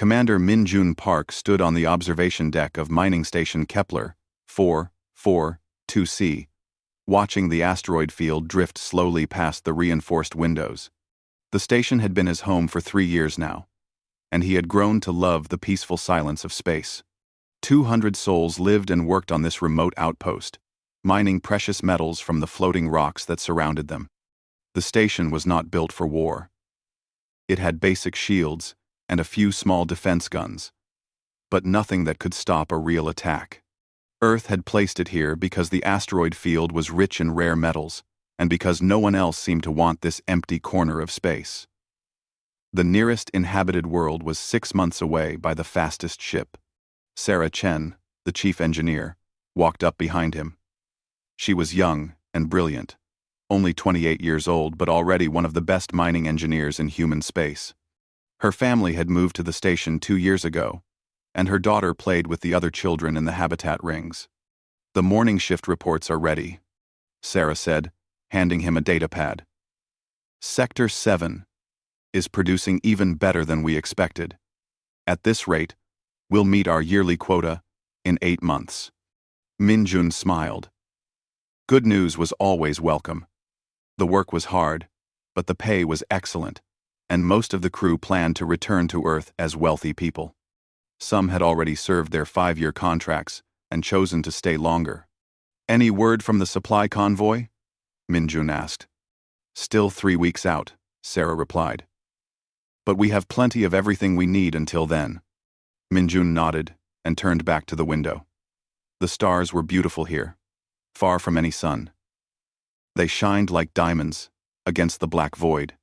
Commander Min-jun Park stood on the observation deck of mining station Kepler 442c, watching the asteroid field drift slowly past the reinforced windows. The station had been his home for 3 years now, and he had grown to love the peaceful silence of space. 200 souls lived and worked on this remote outpost, mining precious metals from the floating rocks that surrounded them. The station was not built for war. It had basic shields and a few small defense guns, but nothing that could stop a real attack. Earth had placed it here because the asteroid field was rich in rare metals, and because no one else seemed to want this empty corner of space. The nearest inhabited world was 6 months away by the fastest ship. Sarah Chen, the chief engineer, walked up behind him. She was young and brilliant, only 28 years old but already one of the best mining engineers in human space. Her family had moved to the station 2 years ago, and her daughter played with the other children in the habitat rings. "The morning shift reports are ready," Sarah said, handing him a datapad. "Sector 7 is producing even better than we expected. At this rate, we'll meet our yearly quota in 8 months." Min-jun smiled. Good news was always welcome. The work was hard, but the pay was excellent, and most of the crew planned to return to Earth as wealthy people. Some had already served their 5-year contracts and chosen to stay longer. "Any word from the supply convoy?" Min-jun asked. "Still 3 weeks out," Sarah replied. "But we have plenty of everything we need until then." Min-jun nodded and turned back to the window. The stars were beautiful here, far from any sun. They shined like diamonds against the black void.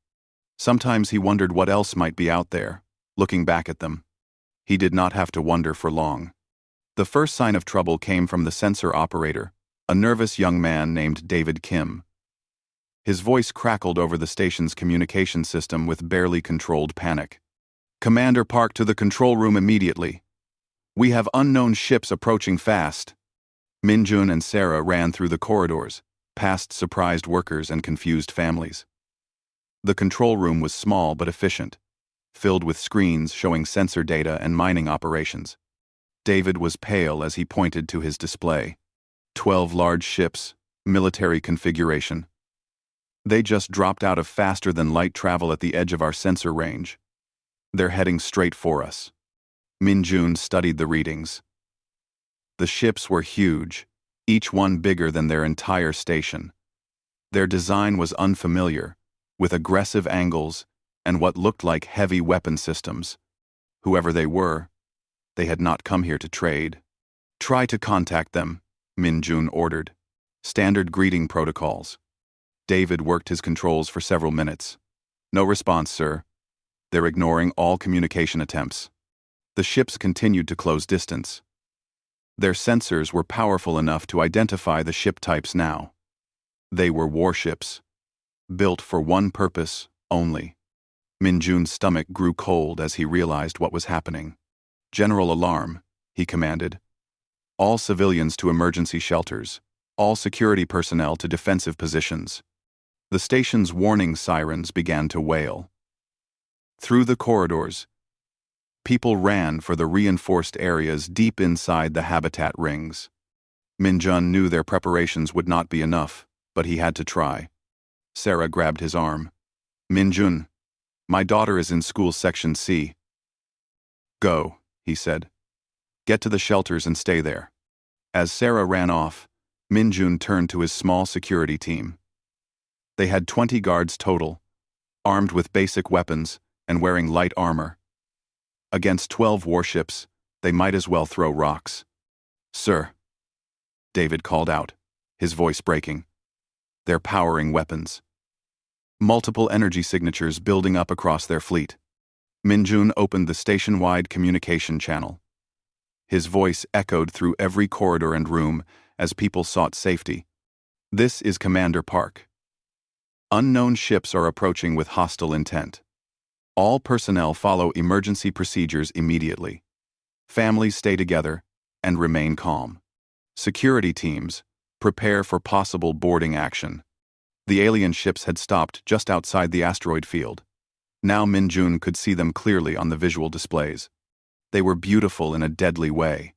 Sometimes he wondered what else might be out there, looking back at them. He did not have to wonder for long. The first sign of trouble came from the sensor operator, a nervous young man named David Kim. His voice crackled over the station's communication system with barely controlled panic. "Commander Park to the control room immediately. We have unknown ships approaching fast." Min-jun and Sarah ran through the corridors, past surprised workers and confused families. The control room was small but efficient, filled with screens showing sensor data and mining operations. David was pale as he pointed to his display. 12 large ships, military configuration. "They just dropped out of faster-than-light travel at the edge of our sensor range. They're heading straight for us." Min-jun studied the readings. The ships were huge, each one bigger than their entire station. Their design was unfamiliar, with aggressive angles and what looked like heavy weapon systems. Whoever they were, they had not come here to trade. "Try to contact them," Min-jun ordered. "Standard greeting protocols." David worked his controls for several minutes. "No response, sir. They're ignoring all communication attempts." The ships continued to close distance. Their sensors were powerful enough to identify the ship types now. They were warships, built for one purpose only. Min-jun's stomach grew cold as he realized what was happening. "General alarm," he commanded. "All civilians to emergency shelters. All security personnel to defensive positions." The station's warning sirens began to wail. Through the corridors, people ran for the reinforced areas deep inside the habitat rings. Min-jun knew their preparations would not be enough, but he had to try. Sarah grabbed his arm. "Min-jun, my daughter is in school section C." "Go," he said. "Get to the shelters and stay there." As Sarah ran off, Min-jun turned to his small security team. They had 20 guards total, armed with basic weapons and wearing light armor. Against 12 warships, they might as well throw rocks. "Sir," David called out, his voice breaking. "They're powering weapons. Multiple energy signatures building up across their fleet." Min-jun opened the station-wide communication channel. His voice echoed through every corridor and room as people sought safety. "This is Commander Park. Unknown ships are approaching with hostile intent. All personnel follow emergency procedures immediately. Families stay together and remain calm. Security teams prepare for possible boarding action." The alien ships had stopped just outside the asteroid field. Now Min-jun could see them clearly on the visual displays. They were beautiful in a deadly way,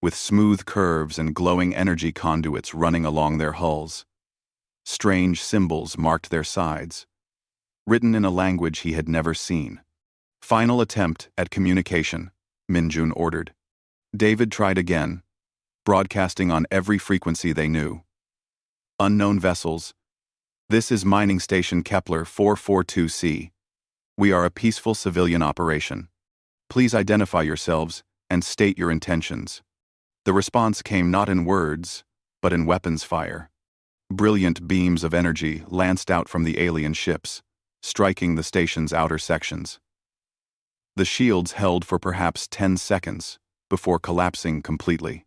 with smooth curves and glowing energy conduits running along their hulls. Strange symbols marked their sides, written in a language he had never seen. Final attempt at communication, Minjun ordered. David tried again, broadcasting on every frequency they knew. Unknown vessels. This is Mining Station Kepler 442C. We are a peaceful civilian operation. Please identify yourselves and state your intentions. The response came not in words, but in weapons fire. Brilliant beams of energy lanced out from the alien ships, striking the station's outer sections. The shields held for perhaps 10 seconds before collapsing completely.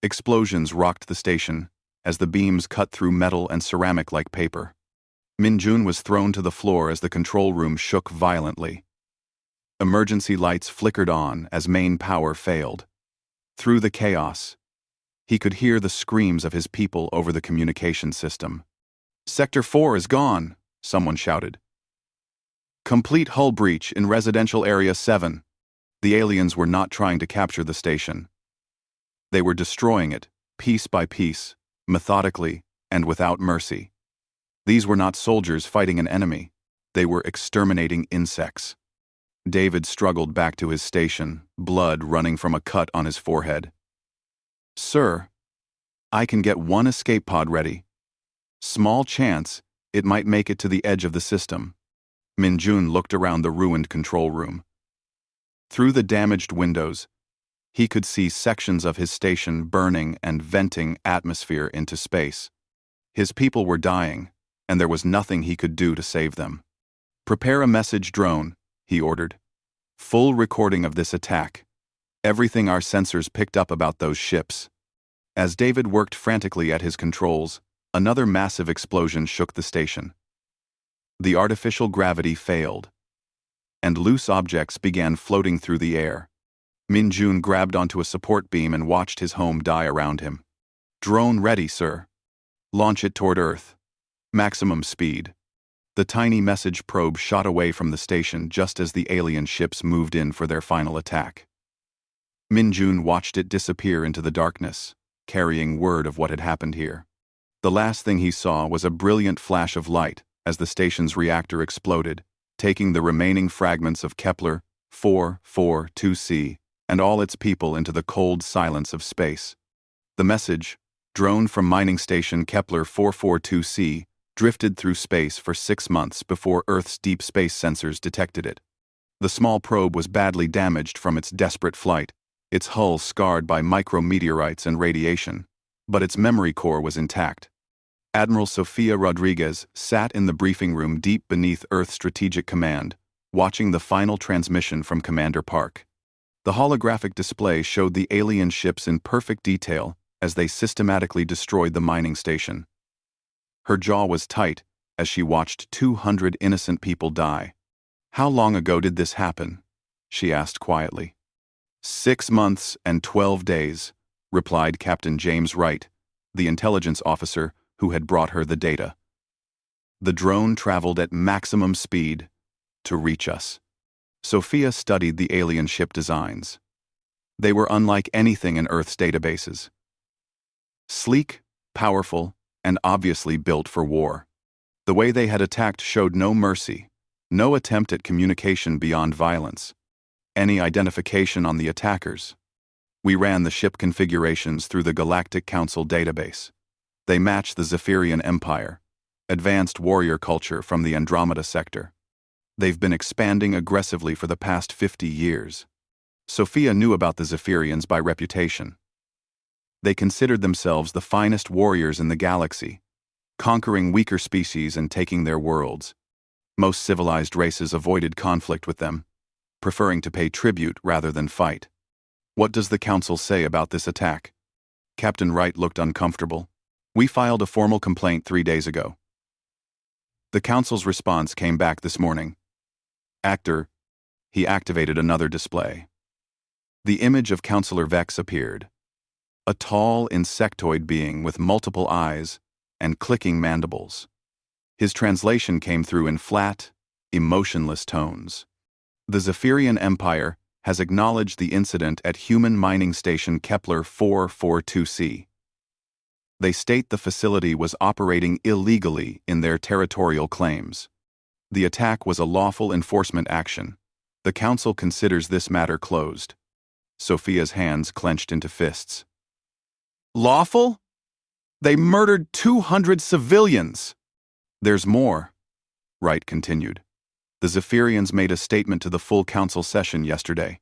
Explosions rocked the station as the beams cut through metal and ceramic like paper. Minjun was thrown to the floor as the control room shook violently. Emergency lights flickered on as main power failed. Through the chaos, he could hear the screams of his people over the communication system. "Sector 4 is gone," someone shouted. "Complete hull breach in Residential Area 7. The aliens were not trying to capture the station. They were destroying it, piece by piece, methodically, and without mercy. These were not soldiers fighting an enemy. They were exterminating insects." David struggled back to his station, blood running from a cut on his forehead. "Sir, I can get one escape pod ready. Small chance it might make it to the edge of the system." Minjun looked around the ruined control room. Through the damaged windows, he could see sections of his station burning and venting atmosphere into space. His people were dying, and there was nothing he could do to save them. "Prepare a message drone," he ordered. "Full recording of this attack. Everything our sensors picked up about those ships." As David worked frantically at his controls, another massive explosion shook the station. The artificial gravity failed, and loose objects began floating through the air. Minjun grabbed onto a support beam and watched his home die around him. "Drone ready, sir. Launch it toward Earth. Maximum speed." The tiny message probe shot away from the station just as the alien ships moved in for their final attack. Minjun watched it disappear into the darkness, carrying word of what had happened here. The last thing he saw was a brilliant flash of light as the station's reactor exploded, taking the remaining fragments of Kepler 442C and all its people into the cold silence of space. The message, drone from mining station Kepler 442C, drifted through space for 6 months before Earth's deep space sensors detected it. The small probe was badly damaged from its desperate flight, its hull scarred by micrometeorites and radiation, but its memory core was intact. Admiral Sofia Rodriguez sat in the briefing room deep beneath Earth Strategic Command, watching the final transmission from Commander Park. The holographic display showed the alien ships in perfect detail as they systematically destroyed the mining station. Her jaw was tight as she watched 200 innocent people die. "How long ago did this happen?" she asked quietly. 6 months and 12 days, replied Captain James Wright, the intelligence officer who had brought her the data. "The drone traveled at maximum speed to reach us." Sophia studied the alien ship designs. They were unlike anything in Earth's databases. Sleek, powerful, and obviously built for war. The way they had attacked showed no mercy, no attempt at communication beyond violence, any identification on the attackers. We ran the ship configurations through the Galactic Council database. They match the Zephyrian Empire, advanced warrior culture from the Andromeda sector. They've been expanding aggressively for the past 50 years. Sophia knew about the Zephyrians by reputation. They considered themselves the finest warriors in the galaxy, conquering weaker species and taking their worlds. Most civilized races avoided conflict with them, preferring to pay tribute rather than fight. "What does the Council say about this attack?" Captain Wright looked uncomfortable. "We filed a formal complaint 3 days ago." The Council's response came back this morning. Actor, he activated another display. The image of Counselor Vex appeared. A tall, insectoid being with multiple eyes and clicking mandibles. His translation came through in flat, emotionless tones. The Zephyrian Empire has acknowledged the incident at human mining station Kepler 442c. They state the facility was operating illegally in their territorial claims. The attack was a lawful enforcement action. The Council considers this matter closed. Sophia's hands clenched into fists. Lawful? They murdered 200 civilians! There's more, Wright continued. The Zephyrians made a statement to the full Council session yesterday.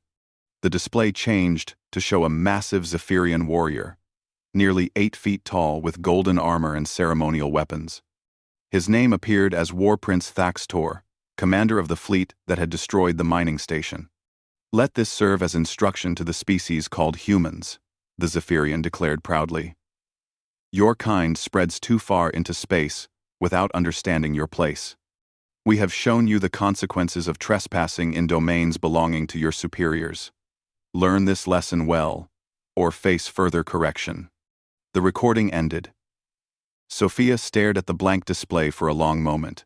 The display changed to show a massive Zephyrian warrior, nearly 8 feet tall with golden armor and ceremonial weapons. His name appeared as War Prince Thaxtor, commander of the fleet that had destroyed the mining station. Let this serve as instruction to the species called humans, the Zephyrian declared proudly. Your kind spreads too far into space without understanding your place. We have shown you the consequences of trespassing in domains belonging to your superiors. Learn this lesson well, or face further correction. The recording ended. Sophia stared at the blank display for a long moment,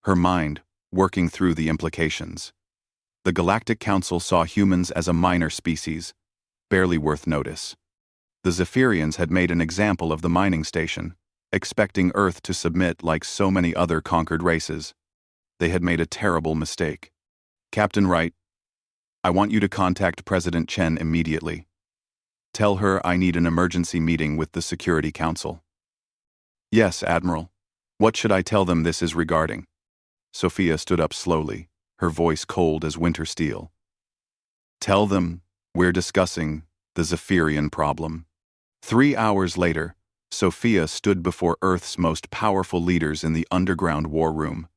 her mind working through the implications. The Galactic Council saw humans as a minor species, barely worth notice. The Zephyrians had made an example of the mining station, expecting Earth to submit like so many other conquered races. They had made a terrible mistake. Captain Wright, I want you to contact President Chen immediately. Tell her I need an emergency meeting with the Security Council. Yes, Admiral. What should I tell them this is regarding? Sophia stood up slowly, her voice cold as winter steel. Tell them we're discussing the Zephyrian problem. 3 hours later, Sophia stood before Earth's most powerful leaders in the underground war room.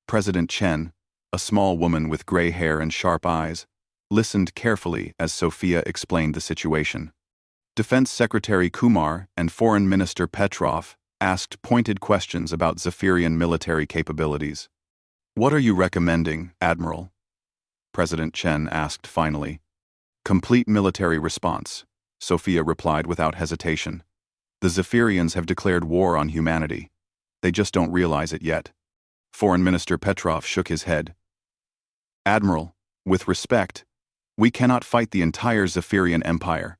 President Chen, a small woman with gray hair and sharp eyes, listened carefully as Sophia explained the situation. Defense Secretary Kumar and Foreign Minister Petrov asked pointed questions about Zephyrian military capabilities. What are you recommending, Admiral? President Chen asked finally. Complete military response, Sophia replied without hesitation. The Zephyrians have declared war on humanity. They just don't realize it yet. Foreign Minister Petrov shook his head. Admiral, with respect, we cannot fight the entire Zephyrian Empire.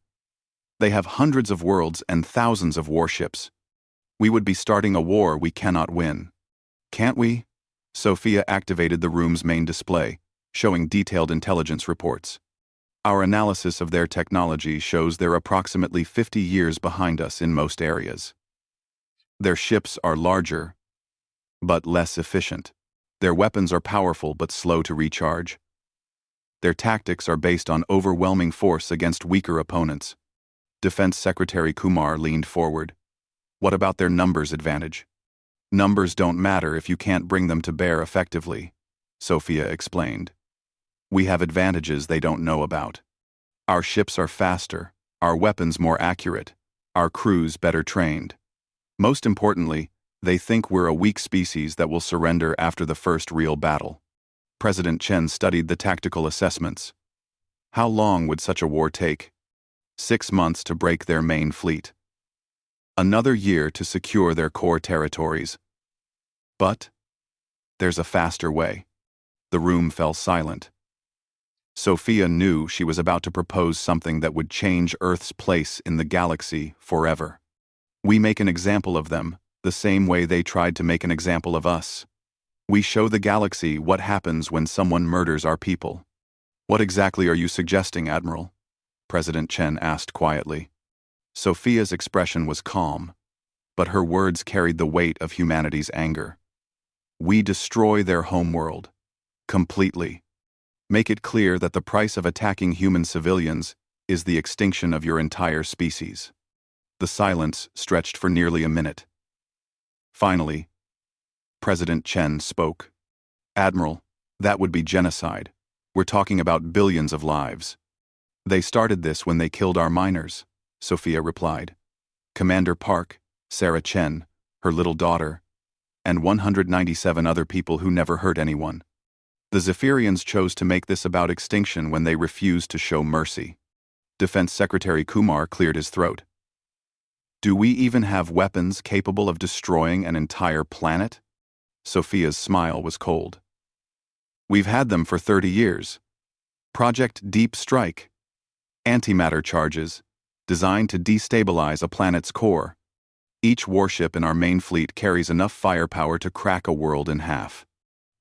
They have hundreds of worlds and thousands of warships. We would be starting a war we cannot win. Can't we? Sophia activated the room's main display, showing detailed intelligence reports. Our analysis of their technology shows they're approximately 50 years behind us in most areas. Their ships are larger, but less efficient. Their weapons are powerful but slow to recharge. Their tactics are based on overwhelming force against weaker opponents. Defense Secretary Kumar leaned forward. What about their numbers advantage? Numbers don't matter if you can't bring them to bear effectively, Sophia explained. We have advantages they don't know about. Our ships are faster, our weapons more accurate, our crews better trained. Most importantly, they think we're a weak species that will surrender after the first real battle. President Chen studied the tactical assessments. How long would such a war take? 6 months to break their main fleet. Another year to secure their core territories. But there's a faster way. The room fell silent. Sophia knew she was about to propose something that would change Earth's place in the galaxy forever. We make an example of them, the same way they tried to make an example of us. We show the galaxy what happens when someone murders our people. What exactly are you suggesting, Admiral? President Chen asked quietly. Sophia's expression was calm, but her words carried the weight of humanity's anger. We destroy their homeworld. Completely. Make it clear that the price of attacking human civilians is the extinction of your entire species. The silence stretched for nearly a minute. Finally, President Chen spoke. Admiral, that would be genocide. We're talking about billions of lives. They started this when they killed our miners, Sophia replied. Commander Park, Sarah Chen, her little daughter, and 197 other people who never hurt anyone. The Zephyrians chose to make this about extinction when they refused to show mercy. Defense Secretary Kumar cleared his throat. Do we even have weapons capable of destroying an entire planet? Sophia's smile was cold. We've had them for 30 years. Project Deep Strike. Antimatter charges, designed to destabilize a planet's core. Each warship in our main fleet carries enough firepower to crack a world in half.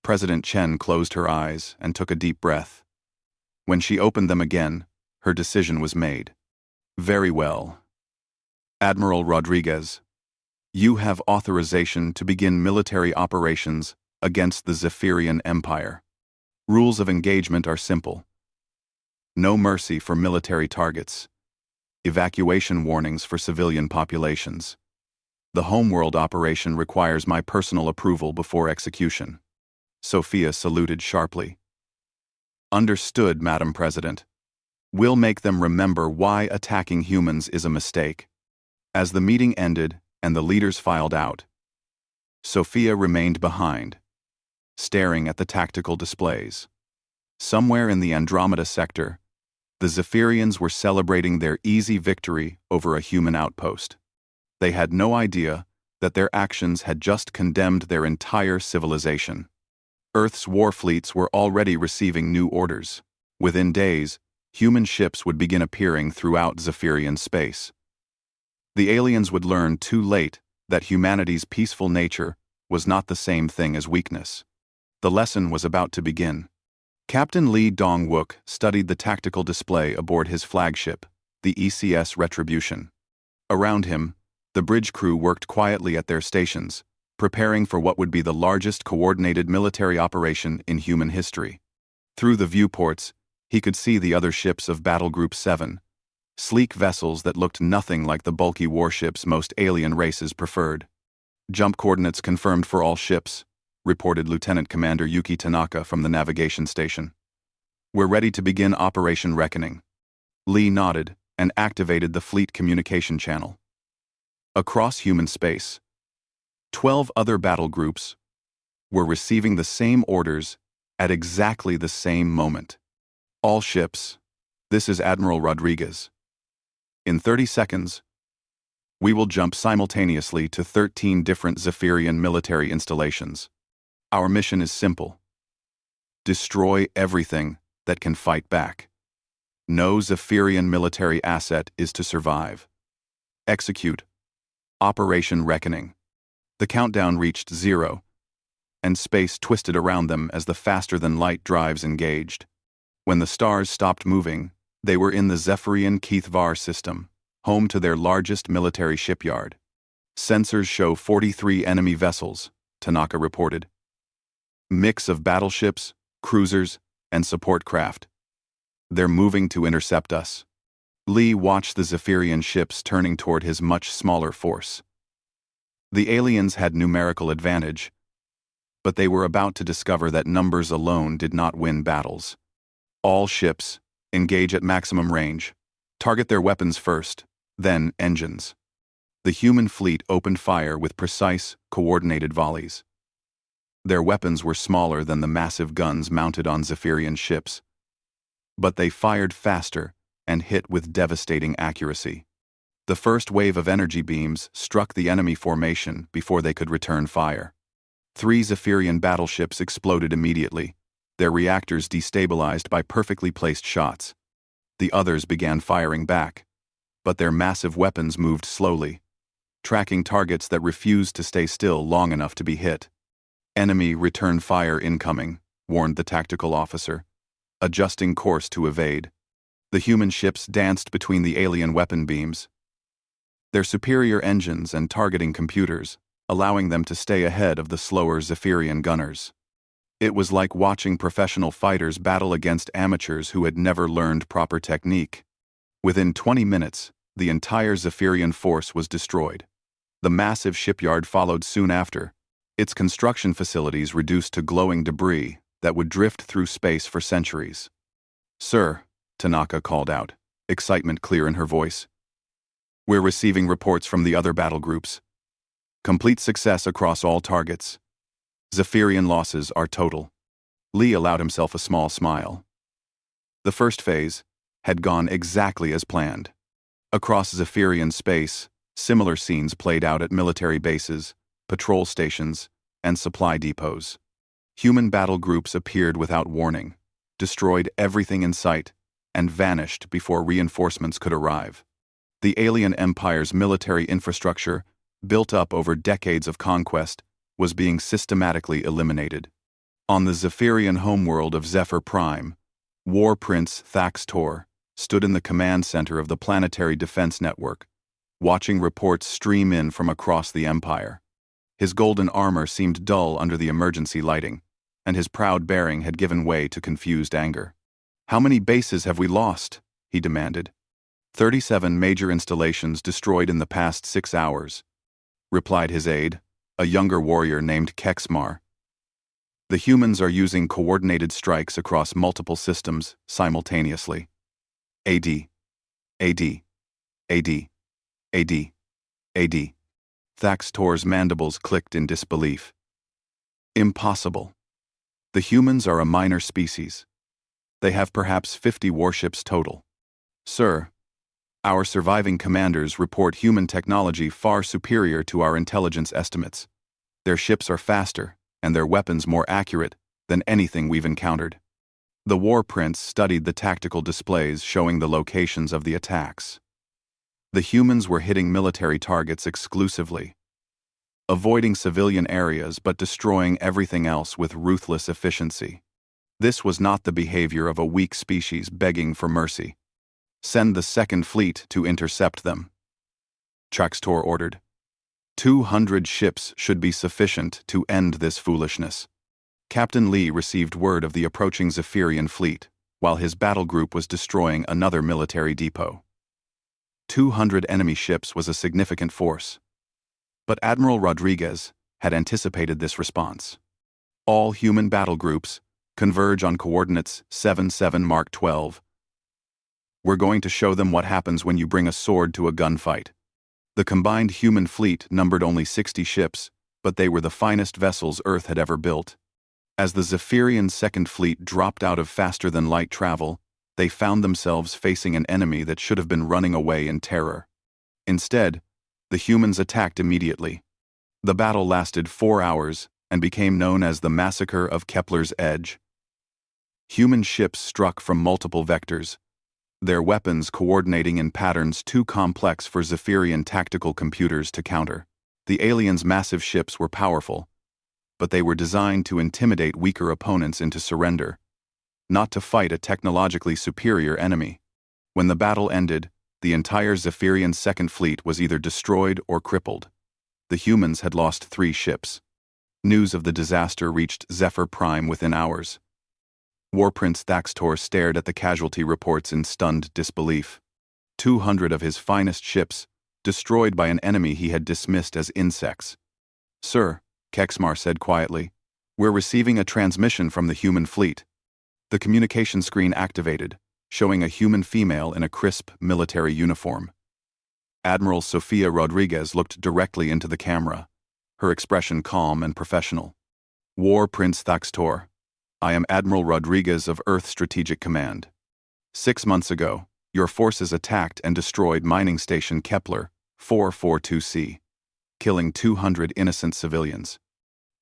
President Chen closed her eyes and took a deep breath. When she opened them again, her decision was made. Very well. Admiral Rodriguez, you have authorization to begin military operations against the Zephyrian Empire. Rules of engagement are simple. No mercy for military targets. Evacuation warnings for civilian populations. The homeworld operation requires my personal approval before execution. Sophia saluted sharply. Understood, Madam President. We'll make them remember why attacking humans is a mistake. As the meeting ended and the leaders filed out, Sophia remained behind, staring at the tactical displays. Somewhere in the Andromeda sector, the Zephyrians were celebrating their easy victory over a human outpost. They had no idea that their actions had just condemned their entire civilization. Earth's war fleets were already receiving new orders. Within days, human ships would begin appearing throughout Zephyrian space. The aliens would learn too late that humanity's peaceful nature was not the same thing as weakness. The lesson was about to begin. Captain Lee Dong-wook studied the tactical display aboard his flagship, the ECS Retribution. Around him, the bridge crew worked quietly at their stations, preparing for what would be the largest coordinated military operation in human history. Through the viewports, he could see the other ships of Battle Group 7, sleek vessels that looked nothing like the bulky warships most alien races preferred. Jump coordinates confirmed for all ships, reported Lieutenant Commander Yuki Tanaka from the navigation station. We're ready to begin Operation Reckoning. Lee nodded and activated the fleet communication channel. Across human space, 12 other battle groups were receiving the same orders at exactly the same moment. All ships, this is Admiral Rodriguez. In 30 seconds, we will jump simultaneously to 13 different Zephyrian military installations. Our mission is simple. Destroy everything that can fight back. No Zephyrian military asset is to survive. Execute Operation Reckoning. The countdown reached 0, and space twisted around them as the faster-than-light drives engaged. When the stars stopped moving, they were in the Zephyrian Keithvar system, home to their largest military shipyard. Sensors show 43 enemy vessels, Tanaka reported. Mix of battleships, cruisers, and support craft. They're moving to intercept us. Lee watched the Zephyrian ships turning toward his much smaller force. The aliens had numerical advantage, but they were about to discover that numbers alone did not win battles. All ships, engage at maximum range. Target their weapons first, then engines. The human fleet opened fire with precise, coordinated volleys. Their weapons were smaller than the massive guns mounted on Zephyrian ships, but they fired faster and hit with devastating accuracy. The first wave of energy beams struck the enemy formation before they could return fire. 3 Zephyrian battleships exploded immediately, their reactors destabilized by perfectly placed shots. The others began firing back, but their massive weapons moved slowly, tracking targets that refused to stay still long enough to be hit. Enemy return fire incoming, warned the tactical officer, adjusting course to evade. The human ships danced between the alien weapon beams, their superior engines and targeting computers, allowing them to stay ahead of the slower Zephyrian gunners. It was like watching professional fighters battle against amateurs who had never learned proper technique. Within 20 minutes, the entire Zephyrian force was destroyed. The massive shipyard followed soon after, its construction facilities reduced to glowing debris that would drift through space for centuries. "Sir," Tanaka called out, excitement clear in her voice. "We're receiving reports from the other battle groups. Complete success across all targets. Zephyrian losses are total." Lee allowed himself a small smile. The first phase had gone exactly as planned. Across Zephyrian space, similar scenes played out at military bases, patrol stations, and supply depots. Human battle groups appeared without warning, destroyed everything in sight, and vanished before reinforcements could arrive. The alien empire's military infrastructure, built up over decades of conquest, was being systematically eliminated. On the Zephyrian homeworld of Zephyr Prime, War Prince Thaxtor stood in the command center of the planetary defense network, watching reports stream in from across the Empire. His golden armor seemed dull under the emergency lighting, and his proud bearing had given way to confused anger. "How many bases have we lost?" he demanded. 37 major installations destroyed in the past 6 hours, replied his aide, a younger warrior named Kexmar. The humans are using coordinated strikes across multiple systems simultaneously. AD. AD. AD. AD. AD. Thaxtor's mandibles clicked in disbelief. Impossible. The humans are a minor species. They have perhaps 50 warships total. Sir, our surviving commanders report human technology far superior to our intelligence estimates. Their ships are faster, and their weapons more accurate than anything we've encountered. The War Prince studied the tactical displays showing the locations of the attacks. The humans were hitting military targets exclusively, avoiding civilian areas but destroying everything else with ruthless efficiency. This was not the behavior of a weak species begging for mercy. "Send the Second Fleet to intercept them," Thaxtor ordered. 200 ships should be sufficient to end this foolishness. Captain Lee received word of the approaching Zephyrian fleet, while his battle group was destroying another military depot. 200 enemy ships was a significant force. But Admiral Rodriguez had anticipated this response. All human battle groups converge on coordinates 77 Mark 12. We're going to show them what happens when you bring a sword to a gunfight. The combined human fleet numbered only 60 ships, but they were the finest vessels Earth had ever built. As the Zephyrian Second Fleet dropped out of faster-than-light travel, they found themselves facing an enemy that should have been running away in terror. Instead, the humans attacked immediately. The battle lasted 4 hours and became known as the Massacre of Kepler's Edge. Human ships struck from multiple vectors, their weapons coordinating in patterns too complex for Zephyrian tactical computers to counter. The aliens' massive ships were powerful, but they were designed to intimidate weaker opponents into surrender, not to fight a technologically superior enemy. When the battle ended, the entire Zephyrian Second Fleet was either destroyed or crippled. The humans had lost 3 ships. News of the disaster reached Zephyr Prime within hours. War Prince Thaxtor stared at the casualty reports in stunned disbelief. 200 of his finest ships, destroyed by an enemy he had dismissed as insects. "Sir," Kexmar said quietly, "we're receiving a transmission from the human fleet." The communication screen activated, showing a human female in a crisp military uniform. Admiral Sofia Rodriguez looked directly into the camera, her expression calm and professional. "War Prince Thaxtor, I am Admiral Rodriguez of Earth Strategic Command. 6 months ago, your forces attacked and destroyed mining station Kepler 442C, killing 200 innocent civilians.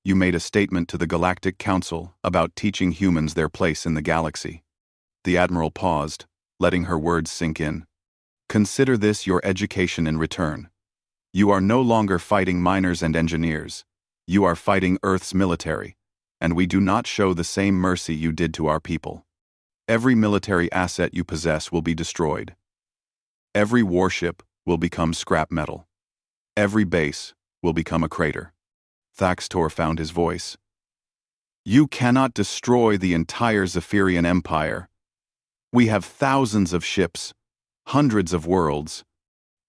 You made a statement to the Galactic Council about teaching humans their place in the galaxy." The Admiral paused, letting her words sink in. "Consider this your education in return. You are no longer fighting miners and engineers. You are fighting Earth's military, and we do not show the same mercy you did to our people. Every military asset you possess will be destroyed. Every warship will become scrap metal. Every base will become a crater." Thaxtor found his voice. "You cannot destroy the entire Zephyrian Empire. We have thousands of ships, hundreds of worlds."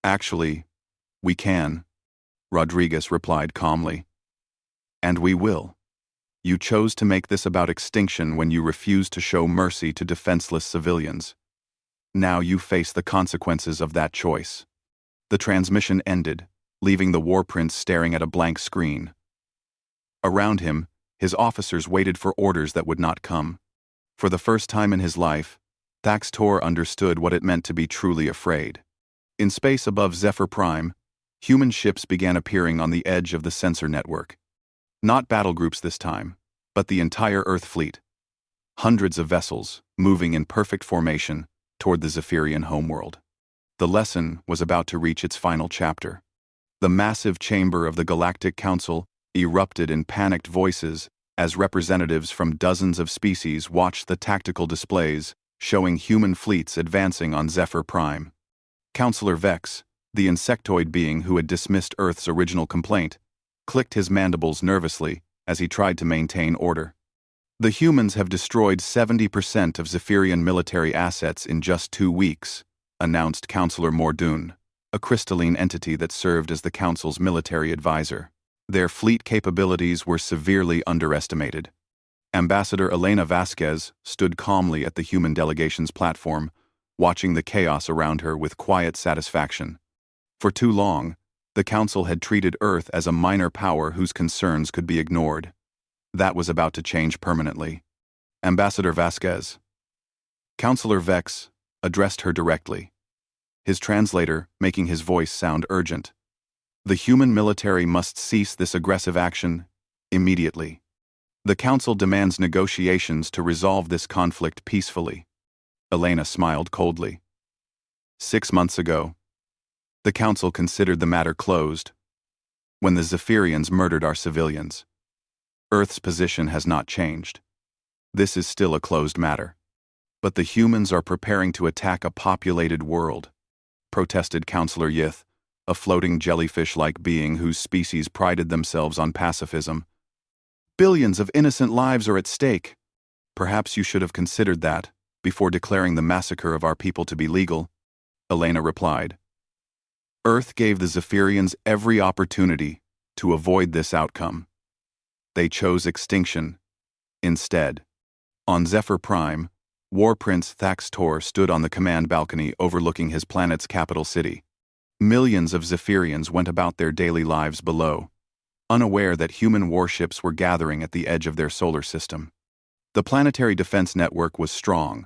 "Actually, we can," Rodriguez replied calmly. "And we will. You chose to make this about extinction when you refused to show mercy to defenseless civilians. Now you face the consequences of that choice." The transmission ended, leaving the War Prince staring at a blank screen. Around him, his officers waited for orders that would not come. For the first time in his life, Thaxtor understood what it meant to be truly afraid. In space above Zephyr Prime, human ships began appearing on the edge of the sensor network. Not battle groups this time, but the entire Earth fleet. hundreds of vessels moving in perfect formation toward the Zephyrian homeworld. The lesson was about to reach its final chapter. The massive chamber of the Galactic Council erupted in panicked voices as representatives from dozens of species watched the tactical displays showing human fleets advancing on Zephyr Prime. Counselor Vex, the insectoid being who had dismissed Earth's original complaint, clicked his mandibles nervously as he tried to maintain order. The humans have destroyed 70% of Zephyrian military assets in just 2 weeks, announced Counselor Mordoon, a crystalline entity that served as the Council's military advisor. Their fleet capabilities were severely underestimated. Ambassador Elena Vasquez stood calmly at the human delegation's platform, watching the chaos around her with quiet satisfaction. For too long, the Council had treated Earth as a minor power whose concerns could be ignored. That was about to change permanently. Ambassador Vasquez. Counselor Vex addressed her directly, his translator making his voice sound urgent. The human military must cease this aggressive action immediately. The Council demands negotiations to resolve this conflict peacefully. Elena smiled coldly. 6 months ago, the Council considered the matter closed when the Zephyrians murdered our civilians. Earth's position has not changed. This is still a closed matter. But the humans are preparing to attack a populated world, protested Counselor Yith, a floating jellyfish-like being whose species prided themselves on pacifism. Billions of innocent lives are at stake. Perhaps you should have considered that before declaring the massacre of our people to be legal, Elena replied. Earth gave the Zephyrians every opportunity to avoid this outcome. They chose extinction instead. On Zephyr Prime, War Prince Thaxtor stood on the command balcony overlooking his planet's capital city. Millions of Zephyrians went about their daily lives below, unaware that human warships were gathering at the edge of their solar system. The planetary defense network was strong,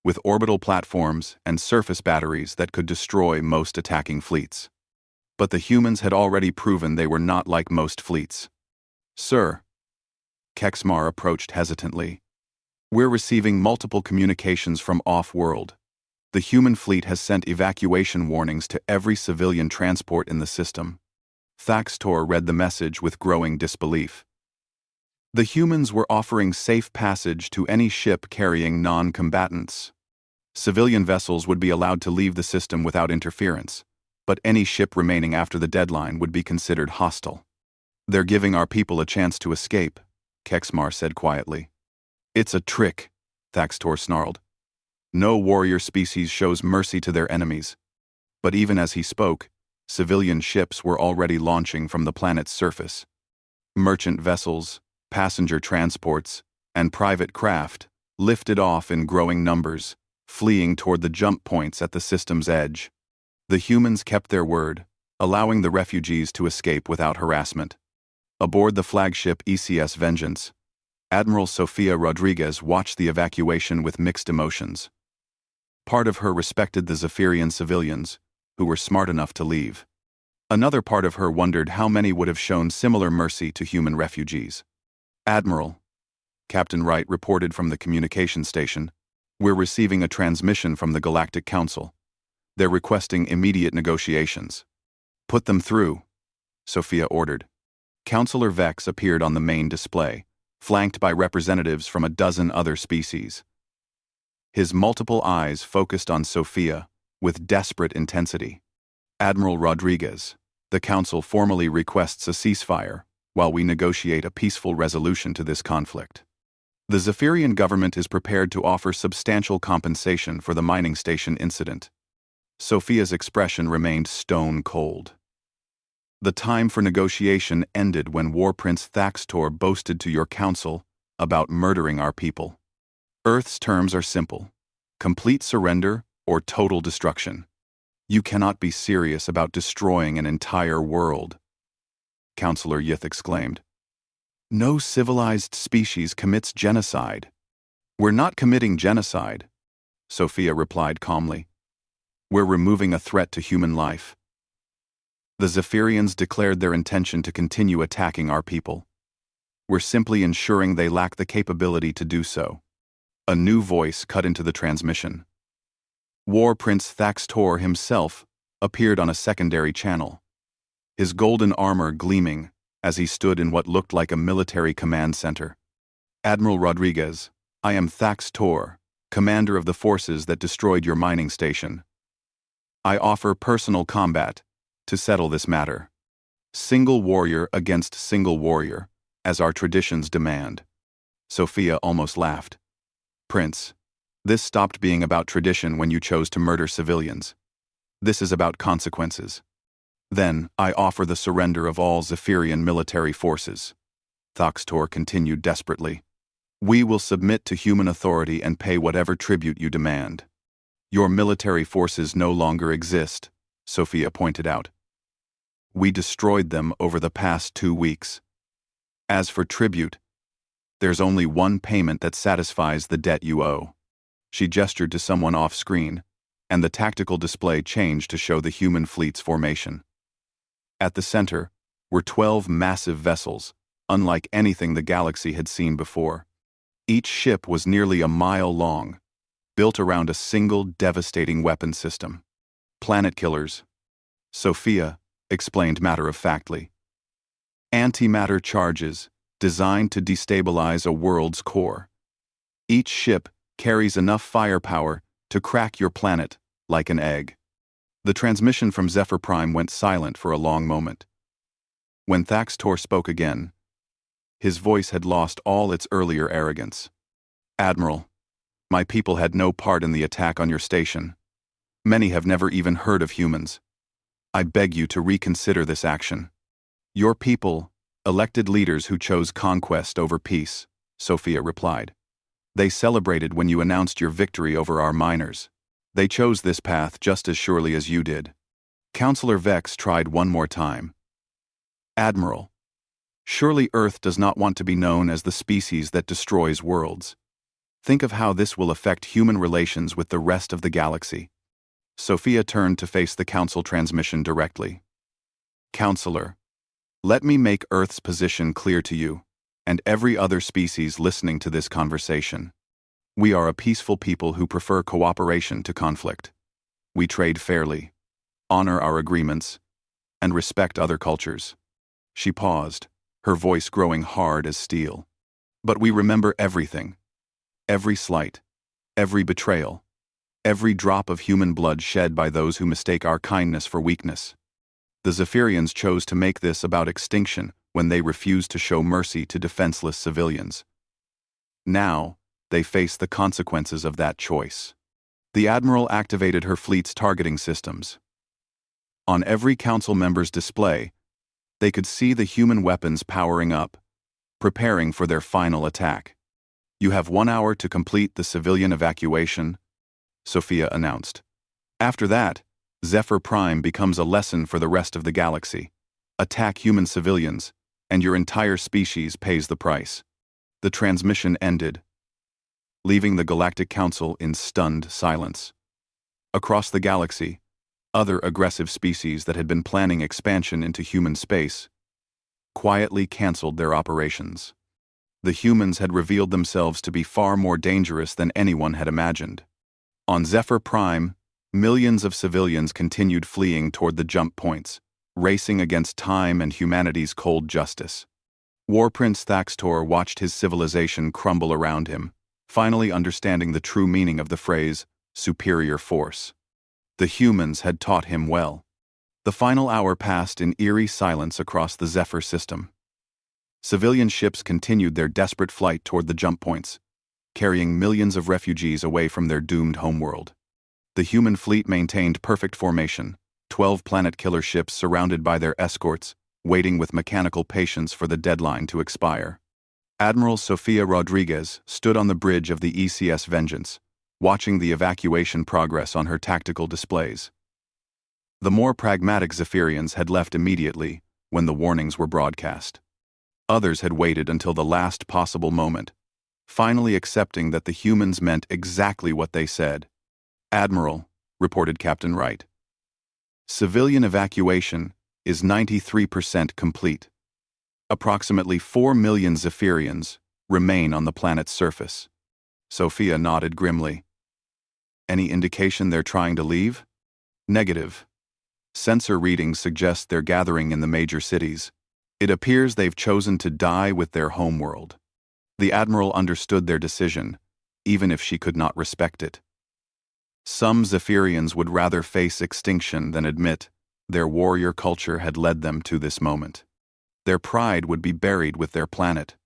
with orbital platforms and surface batteries that could destroy most attacking fleets. But the humans had already proven they were not like most fleets. Sir, Kexmar approached hesitantly. We're receiving multiple communications from off-world. The human fleet has sent evacuation warnings to every civilian transport in the system. Thaxtor read the message with growing disbelief. The humans were offering safe passage to any ship carrying non-combatants. Civilian vessels would be allowed to leave the system without interference, but any ship remaining after the deadline would be considered hostile. They're giving our people a chance to escape, Kexmar said quietly. It's a trick, Thaxtor snarled. No warrior species shows mercy to their enemies. But even as he spoke, civilian ships were already launching from the planet's surface. Merchant vessels, passenger transports, and private craft lifted off in growing numbers, fleeing toward the jump points at the system's edge. The humans kept their word, allowing the refugees to escape without harassment. Aboard the flagship ECS Vengeance, Admiral Sofia Rodriguez watched the evacuation with mixed emotions. Part of her respected the Zephyrian civilians, who were smart enough to leave. Another part of her wondered how many would have shown similar mercy to human refugees. Admiral, Captain Wright reported from the communication station, we're receiving a transmission from the Galactic Council. They're requesting immediate negotiations. Put them through, Sophia ordered. Counselor Vex appeared on the main display, flanked by representatives from a dozen other species. His multiple eyes focused on Sophia with desperate intensity. Admiral Rodriguez, the Council formally requests a ceasefire while we negotiate a peaceful resolution to this conflict. The Zephyrian government is prepared to offer substantial compensation for the mining station incident. Sophia's expression remained stone cold. The time for negotiation ended when War Prince Thaxtor boasted to your council about murdering our people. Earth's terms are simple: complete surrender or total destruction. You cannot be serious about destroying an entire world, Counselor Yith exclaimed. No civilized species commits genocide. We're not committing genocide, Sophia replied calmly. We're removing a threat to human life. The Zephyrians declared their intention to continue attacking our people. We're simply ensuring they lack the capability to do so. A new voice cut into the transmission. War Prince Thaxtor himself appeared on a secondary channel, his golden armor gleaming as he stood in what looked like a military command center. Admiral Rodriguez, I am Thaxtor, commander of the forces that destroyed your mining station. I offer personal combat to settle this matter. Single warrior against single warrior, as our traditions demand. Sophia almost laughed. Prince, this stopped being about tradition when you chose to murder civilians. This is about consequences. Then, I offer the surrender of all Zephyrian military forces. Thaxtor continued desperately. We will submit to human authority and pay whatever tribute you demand. Your military forces no longer exist, Sophia pointed out. We destroyed them over the past 2 weeks. As for tribute, there's only one payment that satisfies the debt you owe. She gestured to someone off-screen, and the tactical display changed to show the human fleet's formation. At the center were 12 massive vessels, unlike anything the galaxy had seen before. Each ship was nearly a mile long, built around a single devastating weapon system. Planet killers, Sophia explained matter-of-factly. Antimatter charges designed to destabilize a world's core. Each ship carries enough firepower to crack your planet like an egg. The transmission from Zephyr Prime went silent for a long moment. When Thaxtor spoke again, his voice had lost all its earlier arrogance. Admiral, my people had no part in the attack on your station. Many have never even heard of humans. I beg you to reconsider this action. Your people elected leaders who chose conquest over peace, Sophia replied. They celebrated when you announced your victory over our miners. They chose this path just as surely as you did. Counselor Vex tried one more time. Admiral, surely Earth does not want to be known as the species that destroys worlds. Think of how this will affect human relations with the rest of the galaxy. Sophia turned to face the Council transmission directly. Counselor, let me make Earth's position clear to you, and every other species listening to this conversation. We are a peaceful people who prefer cooperation to conflict. We trade fairly, honor our agreements, and respect other cultures. She paused, her voice growing hard as steel. But we remember everything. Every slight, every betrayal, every drop of human blood shed by those who mistake our kindness for weakness. The Zephyrians chose to make this about extinction when they refused to show mercy to defenseless civilians. Now, they face the consequences of that choice. The Admiral activated her fleet's targeting systems. On every council member's display, they could see the human weapons powering up, preparing for their final attack. You have 1 hour to complete the civilian evacuation, Sophia announced. After that, Zephyr Prime becomes a lesson for the rest of the galaxy. Attack human civilians, and your entire species pays the price. The transmission ended, leaving the Galactic Council in stunned silence. Across the galaxy, other aggressive species that had been planning expansion into human space quietly canceled their operations. The humans had revealed themselves to be far more dangerous than anyone had imagined. On Zephyr Prime, millions of civilians continued fleeing toward the jump points, racing against time and humanity's cold justice. War Prince Thaxtor watched his civilization crumble around him, finally understanding the true meaning of the phrase, superior force. The humans had taught him well. The final hour passed in eerie silence across the Zephyr system. Civilian ships continued their desperate flight toward the jump points, carrying millions of refugees away from their doomed homeworld. The human fleet maintained perfect formation, 12 planet killer ships surrounded by their escorts, waiting with mechanical patience for the deadline to expire. Admiral Sophia Rodriguez stood on the bridge of the ECS Vengeance, watching the evacuation progress on her tactical displays. The more pragmatic Zephyrians had left immediately when the warnings were broadcast. Others had waited until the last possible moment, finally accepting that the humans meant exactly what they said. Admiral, reported Captain Wright. Civilian evacuation is 93% complete. Approximately 4 million Zephyrians remain on the planet's surface. Sophia nodded grimly. Any indication they're trying to leave? Negative. Sensor readings suggest they're gathering in the major cities. It appears they've chosen to die with their homeworld. The Admiral understood their decision, even if she could not respect it. Some Zephyrians would rather face extinction than admit their warrior culture had led them to this moment. Their pride would be buried with their planet.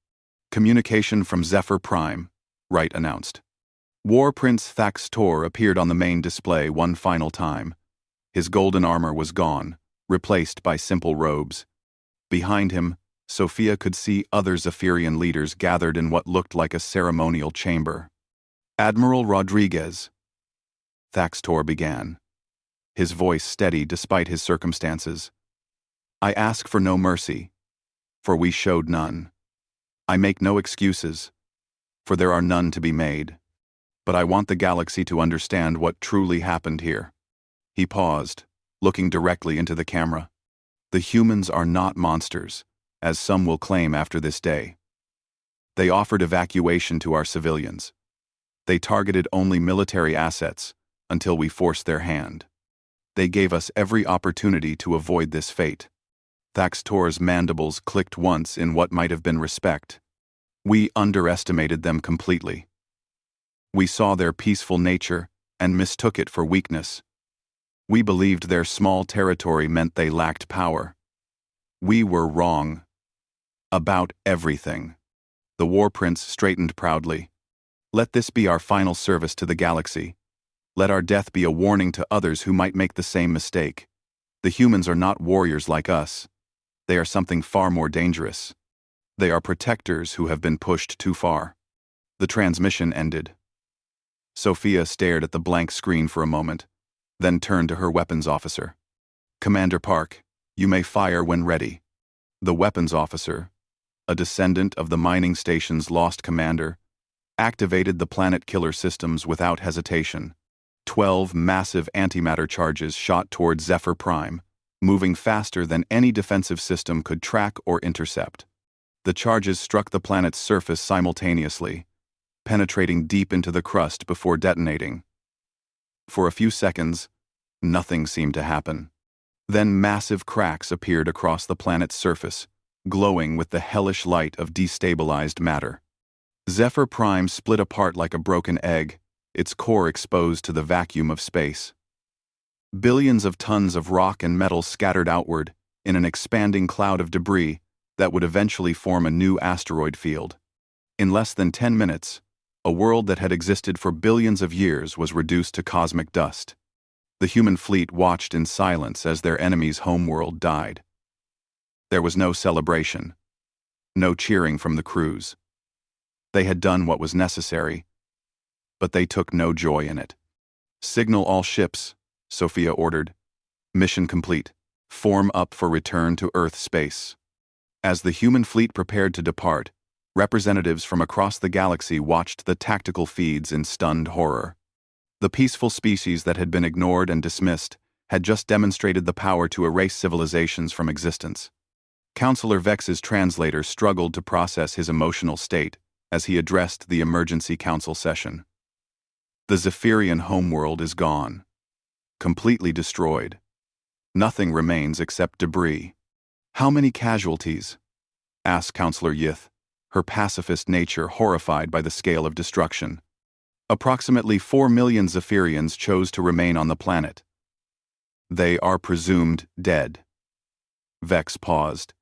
Communication from Zephyr Prime, Wright announced. War Prince Thaxtor appeared on the main display one final time. His golden armor was gone, replaced by simple robes. Behind him, Sophia could see other Zephyrian leaders gathered in what looked like a ceremonial chamber. Admiral Rodriguez, Thaxtor began, his voice steady despite his circumstances. I ask for no mercy, for we showed none. I make no excuses, for there are none to be made. But I want the galaxy to understand what truly happened here. He paused, looking directly into the camera. The humans are not monsters, as some will claim after this day. They offered evacuation to our civilians. They targeted only military assets until we forced their hand. They gave us every opportunity to avoid this fate. Thaxtor's mandibles clicked once in what might have been respect. We underestimated them completely. We saw their peaceful nature and mistook it for weakness. We believed their small territory meant they lacked power. We were wrong. About everything. The War Prince straightened proudly. Let this be our final service to the galaxy. Let our death be a warning to others who might make the same mistake. The humans are not warriors like us. They are something far more dangerous. They are protectors who have been pushed too far. The transmission ended. Sophia stared at the blank screen for a moment, then turned to her weapons officer. Commander Park, you may fire when ready. The weapons officer, a descendant of the mining station's lost commander, activated the planet killer systems without hesitation. 12 massive antimatter charges shot toward Zephyr Prime, moving faster than any defensive system could track or intercept. The charges struck the planet's surface simultaneously, penetrating deep into the crust before detonating. For a few seconds, nothing seemed to happen. Then massive cracks appeared across the planet's surface, glowing with the hellish light of destabilized matter. Zephyr Prime split apart like a broken egg, its core exposed to the vacuum of space. Billions of tons of rock and metal scattered outward in an expanding cloud of debris that would eventually form a new asteroid field. In less than 10 minutes, a world that had existed for billions of years was reduced to cosmic dust. The human fleet watched in silence as their enemy's homeworld died. There was no celebration, no cheering from the crews. They had done what was necessary, but they took no joy in it. Signal all ships, Sophia ordered. Mission complete. Form up for return to Earth space. As the human fleet prepared to depart, representatives from across the galaxy watched the tactical feeds in stunned horror. The peaceful species that had been ignored and dismissed had just demonstrated the power to erase civilizations from existence. Counselor Vex's translator struggled to process his emotional state as he addressed the emergency council session. The Zephyrian homeworld is gone. Completely destroyed. Nothing remains except debris. How many casualties? Asked Counselor Yith, her pacifist nature horrified by the scale of destruction. Approximately 4 million Zephyrians chose to remain on the planet. They are presumed dead. Vex paused,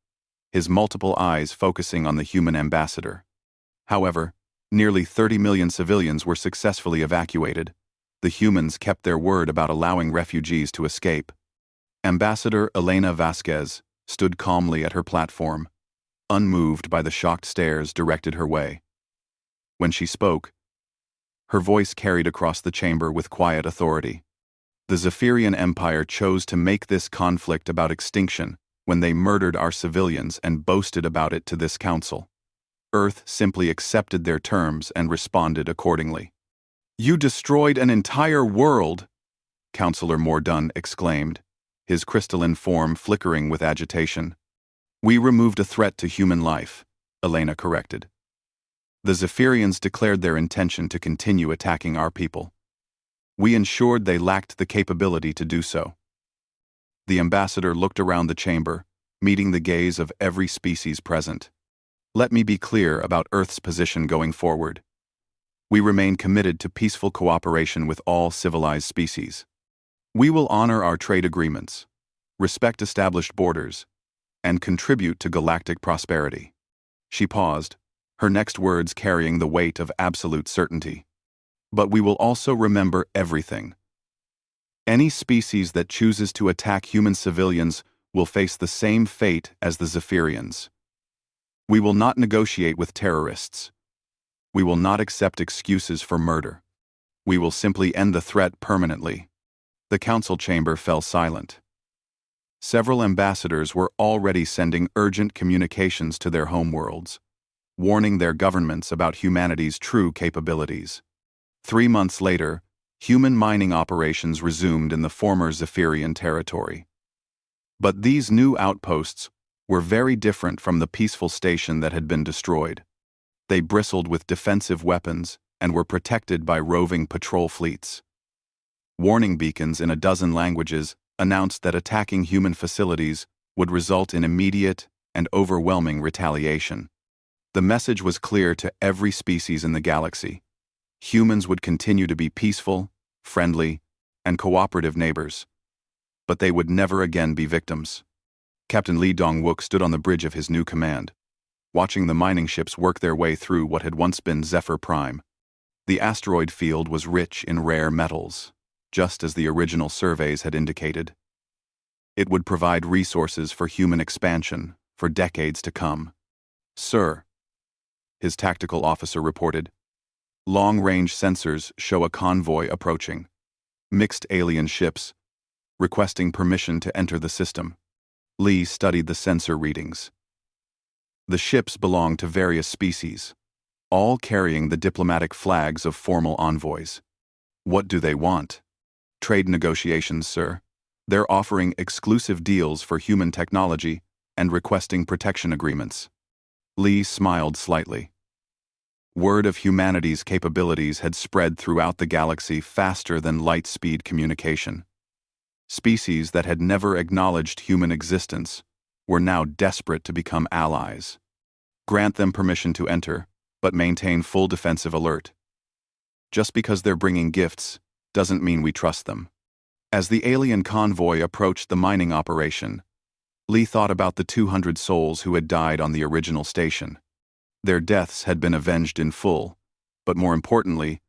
his multiple eyes focusing on the human ambassador. However, nearly 30 million civilians were successfully evacuated. The humans kept their word about allowing refugees to escape. Ambassador Elena Vasquez stood calmly at her platform, unmoved by the shocked stares directed her way. When she spoke, her voice carried across the chamber with quiet authority. The Zephyrian Empire chose to make this conflict about extinction when they murdered our civilians and boasted about it to this council. Earth simply accepted their terms and responded accordingly. You destroyed an entire world, Counselor Mordun exclaimed, his crystalline form flickering with agitation. We removed a threat to human life, Elena corrected. The Zephyrians declared their intention to continue attacking our people. We ensured they lacked the capability to do so. The ambassador looked around the chamber, meeting the gaze of every species present. Let me be clear about Earth's position going forward. We remain committed to peaceful cooperation with all civilized species. We will honor our trade agreements, respect established borders, and contribute to galactic prosperity. She paused, her next words carrying the weight of absolute certainty. But we will also remember everything. Any species that chooses to attack human civilians will face the same fate as the Zephyrians. We will not negotiate with terrorists. We will not accept excuses for murder. We will simply end the threat permanently. The council chamber fell silent. Several ambassadors were already sending urgent communications to their homeworlds, warning their governments about humanity's true capabilities. 3 months later, human mining operations resumed in the former Zephyrian territory. But these new outposts were very different from the peaceful station that had been destroyed. They bristled with defensive weapons and were protected by roving patrol fleets. Warning beacons in a dozen languages announced that attacking human facilities would result in immediate and overwhelming retaliation. The message was clear to every species in the galaxy. Humans would continue to be peaceful, friendly, and cooperative neighbors. But they would never again be victims. Captain Lee Dong-wook stood on the bridge of his new command, watching the mining ships work their way through what had once been Zephyr Prime. The asteroid field was rich in rare metals, just as the original surveys had indicated. It would provide resources for human expansion for decades to come. "Sir," his tactical officer reported, "long-range sensors show a convoy approaching. Mixed alien ships, requesting permission to enter the system." Lee studied the sensor readings. The ships belonged to various species, all carrying the diplomatic flags of formal envoys. "What do they want?" "Trade negotiations, sir. They're offering exclusive deals for human technology and requesting protection agreements." Lee smiled slightly. Word of humanity's capabilities had spread throughout the galaxy faster than light-speed communication. Species that had never acknowledged human existence were now desperate to become allies. Grant them permission to enter, but maintain full defensive alert. Just because they're bringing gifts doesn't mean we trust them. As the alien convoy approached the mining operation, Lee thought about the 200 souls who had died on the original station. Their deaths had been avenged in full, but more importantly,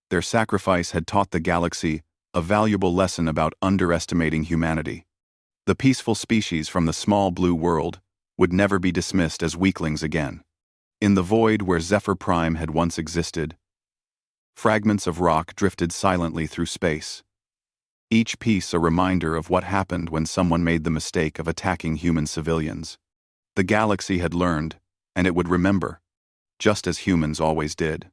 their sacrifice had taught the galaxy a valuable lesson about underestimating humanity. The peaceful species from the small blue world would never be dismissed as weaklings again. In the void where Zephyr Prime had once existed, fragments of rock drifted silently through space, each piece a reminder of what happened when someone made the mistake of attacking human civilians. The galaxy had learned, and it would remember, just as humans always did.